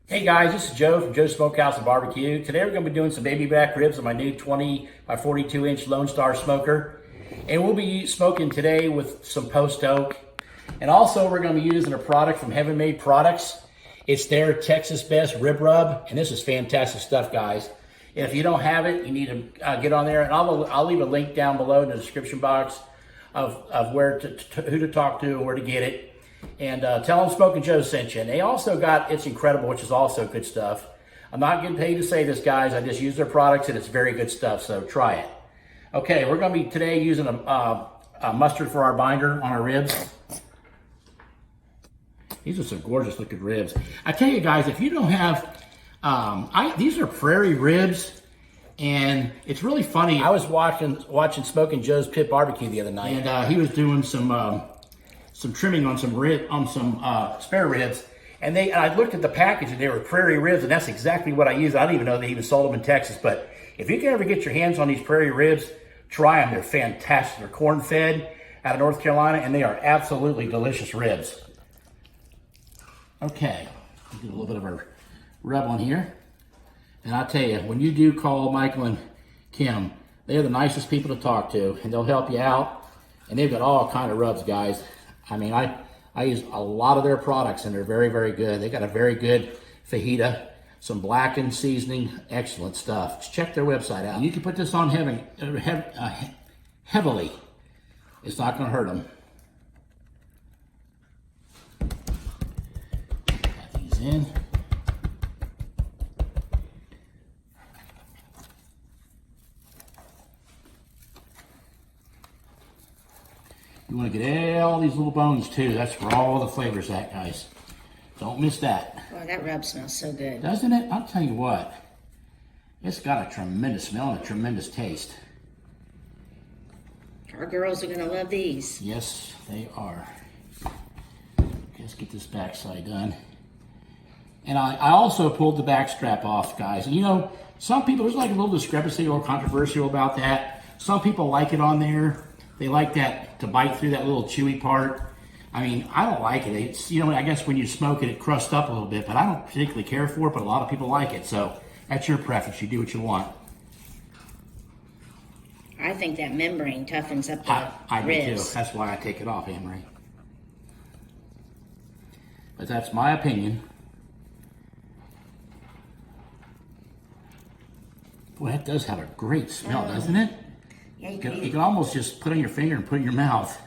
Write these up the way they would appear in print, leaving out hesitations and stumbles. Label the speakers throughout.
Speaker 1: Hey guys, this is Joe from Joe's Smokehouse and Barbecue. Today we're going to be doing some baby back ribs on my new 20 by 42 inch LoneStar Smoker. And we'll be smoking today with some post oak. And also we're going to be using a product from Heaven Made Products. It's their Texas Best Rib Rub. And this is fantastic stuff, guys. And if you don't have it, you need to get on there. And I'll leave a link down below in the description box of where who to talk to and where to get it. And tell them Smoking Joe sent you. And they also got It's Incredible, which is also good stuff. I'm not getting paid to say this, guys. I just use their products, and it's very good stuff, so try it. Okay, we're going to be today using a mustard for our binder on our ribs. These are some gorgeous looking ribs. I tell you guys, if you don't have, these are prairie ribs, and it's really funny. I was watching Smoking Joe's Pit Barbecue the other night, and he was doing some trimming on some spare ribs, and I looked at the package and they were prairie ribs, and that's exactly what I use. I didn't even know they even sold them in Texas, but if you can ever get your hands on these prairie ribs, try them. They're fantastic. They're corn fed out of North Carolina, and they are absolutely delicious ribs. Okay, do a little bit of a rub on here, and I'll tell you, when you do call Michael and Kim, they're the nicest people to talk to, and they'll help you out, and they've got all kind of rubs, guys. I mean, I use a lot of their products, and they're very, very good. They got a very good fajita, some blackened seasoning, excellent stuff. Just check their website out. And you can put this on heavily. It's not going to hurt them. Got these in. You want to get all these little bones too. That's where all the flavor's at, guys. Don't miss that.
Speaker 2: Boy, that rub smells so good.
Speaker 1: Doesn't it? I'll tell you what. It's got a tremendous smell and a tremendous taste.
Speaker 2: Our girls are going to love these.
Speaker 1: Yes, they are. Okay, let's get this backside done. And I also pulled the back strap off, guys. And you know, some people, there's like a little discrepancy or controversial about that. Some people like it on there. They like that to bite through that little chewy part. I mean, I don't like it. It's, you know, I guess when you smoke it, it crusts up a little bit, but I don't particularly care for it, but a lot of people like it. So that's your preference. You do what you want.
Speaker 2: I think that membrane toughens up the
Speaker 1: I do
Speaker 2: ribs.
Speaker 1: too. That's why I take it off, Anne-Marie. But that's my opinion. Boy, that does have a great smell, doesn't it?
Speaker 2: Yeah,
Speaker 1: You can almost just put on your finger and put it in your mouth.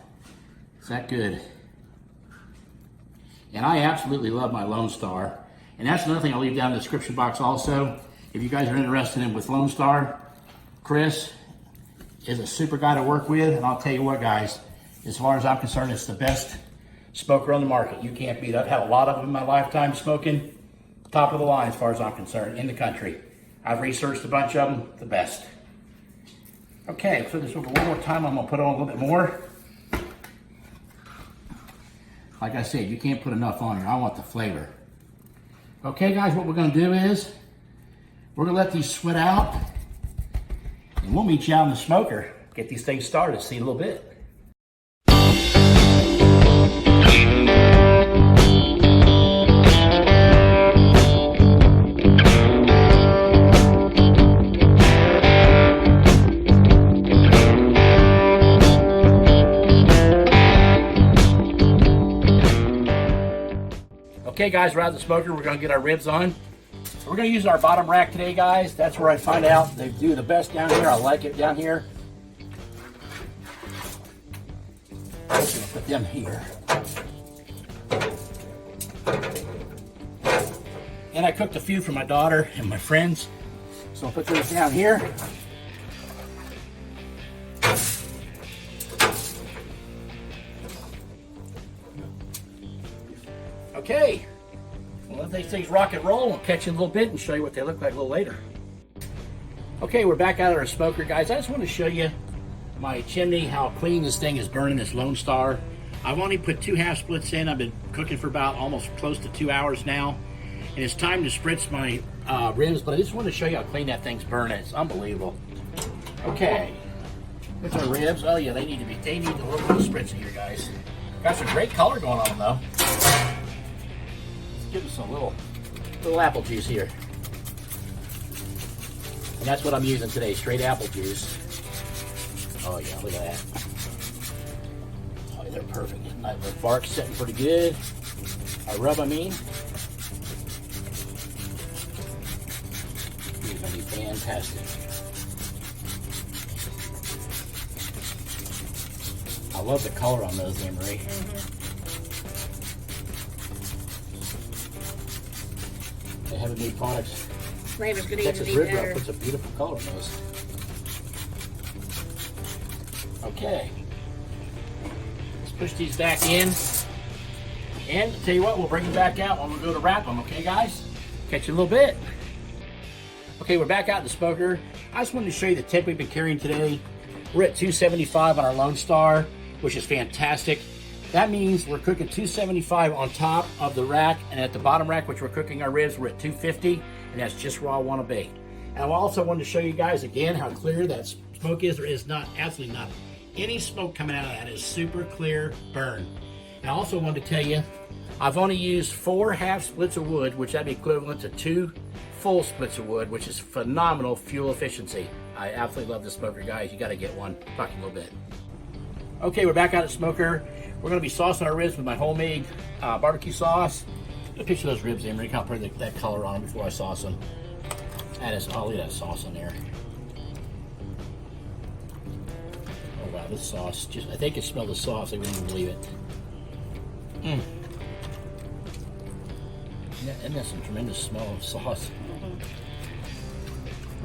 Speaker 1: Is that good? And I absolutely love my LoneStar. And that's another thing I'll leave down in the description box also. If you guys are interested in with LoneStar, Chris is a super guy to work with. And I'll tell you what, guys, as far as I'm concerned, it's the best smoker on the market. You can't beat it. I've had a lot of them in my lifetime smoking. Top of the line as far as I'm concerned in the country. I've researched a bunch of them, the best. Okay, so this over one more time. I'm gonna put on a little bit more. Like I said, you can't put enough on here. I want the flavor. Okay, guys, what we're gonna do is we're gonna let these sweat out, and we'll meet you out in the smoker. Get these things started. See you in a little bit. Okay, guys, we're out of the smoker. We're going to get our ribs on. So we're going to use our bottom rack today, guys. That's where I find out they do the best down here. I like it down here. I'm going to put them here. And I cooked a few for my daughter and my friends. So I'll put those down here. Okay, well, let these things rock and roll. We'll catch you in a little bit and show you what they look like a little later. Okay, we're back out of our smoker, guys. I just want to show you my chimney, how clean this thing is burning, this LoneStar. I've only put 2 half splits in. I've been cooking for about almost close to 2 hours now. And it's time to spritz my ribs, but I just want to show you how clean that thing's burning. It's unbelievable. Okay, Here's our ribs. Oh yeah, they need a little bit of spritzing here, guys. Got some great color going on though. Let's give us a little little apple juice here. And that's what I'm using today, straight apple juice. Oh yeah, look at that. Oh, they're perfect. The bark's sitting pretty good. Rub, I mean. These are gonna be fantastic. I love the color on those, Anne-Marie. They haven't made products.
Speaker 2: Flavors could even
Speaker 1: Texas
Speaker 2: be
Speaker 1: Rib
Speaker 2: better.
Speaker 1: Rub puts a beautiful color on those. Okay. Let's push these back in. And I'll tell you what, we'll bring them back out when we go to wrap them, okay guys? Catch you in a little bit. Okay, we're back out in the smoker. I just wanted to show you the temp we've been carrying today. We're at 275 on our LoneStar, which is fantastic. That means we're cooking 275 on top of the rack, and at the bottom rack, which we're cooking our ribs, we're at 250, and that's just where I want to be. And I also wanted to show you guys again how clear that smoke is. There is absolutely not any smoke coming out of that. It is super clear burn. And I also wanted to tell you, I've only used 4 half splits of wood, which that'd be equivalent to 2 full splits of wood, which is phenomenal fuel efficiency. I absolutely love this smoker, guys. You got to get one. Talk a little bit. Okay, we're back out at smoker. We're going to be saucing our ribs with my homemade barbecue sauce. Get a picture of those ribs, Emery. I'll put that color on them before I sauce them. That is, oh, look at that sauce in there. Oh wow, this sauce, I think you smell the sauce. I wouldn't even believe it. Isn't that some tremendous smell of sauce?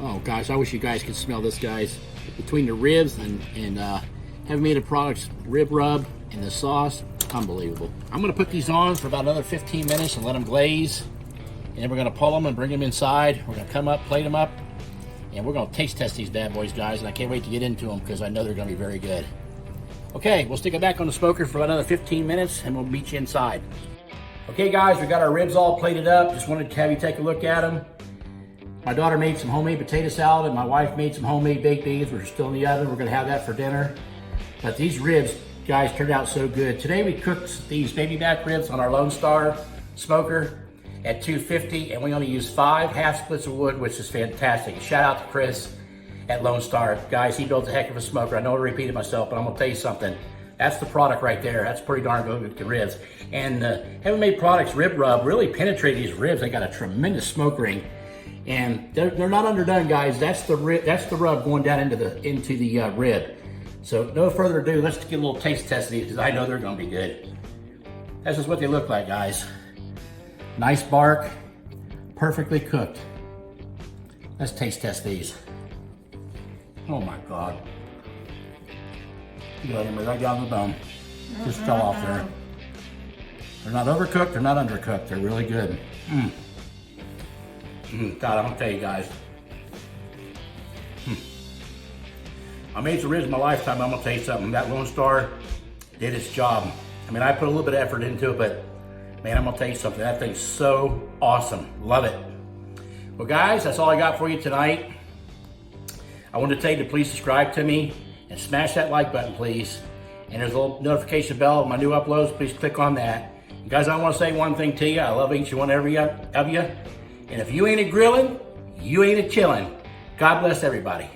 Speaker 1: Oh gosh, I wish you guys could smell this, guys. Between the ribs and Heavy Made Products rib rub and the sauce, unbelievable. I'm gonna put these on for about another 15 minutes and let them glaze. And then we're gonna pull them and bring them inside. We're gonna come up, plate them up, and we're gonna taste test these bad boys, guys. And I can't wait to get into them because I know they're gonna be very good. Okay, we'll stick it back on the smoker for about another 15 minutes and we'll meet you inside. Okay guys, we got our ribs all plated up. Just wanted to have you take a look at them. My daughter made some homemade potato salad and my wife made some homemade baked beans, which are still in the oven. We're gonna have that for dinner. But these ribs, guys, turned out so good. Today we cooked these baby back ribs on our LoneStar Smoker at 250, and we only used 5 half splits of wood, which is fantastic. Shout out to Chris at LoneStar. Guys, he built a heck of a smoker. I know I repeated myself, but I'm gonna tell you something. That's the product right there. That's pretty darn good with the ribs. And Heavy Made Products rib rub really penetrated these ribs. They got a tremendous smoke ring. And they're not underdone, guys. That's the rub going down into the rib. So no further ado, let's get a little taste test of these because I know they're gonna be good. This is what they look like, guys. Nice bark, perfectly cooked. Let's taste test these. Oh my God. Look at them right down the bone. Just fell off there. They're not overcooked, they're not undercooked. They're really good. God, I'm gonna tell you guys. I made some ribs in my lifetime. I'm gonna tell you something. That LoneStar did its job. I mean, I put a little bit of effort into it, but man, I'm gonna tell you something. That thing's so awesome. Love it. Well, guys, that's all I got for you tonight. I wanted to tell you to please subscribe to me and smash that like button, please. And there's a little notification bell of my new uploads. Please click on that. Guys, I want to say one thing to you. I love each and one of you. And if you ain't a grilling, you ain't a chilling. God bless everybody.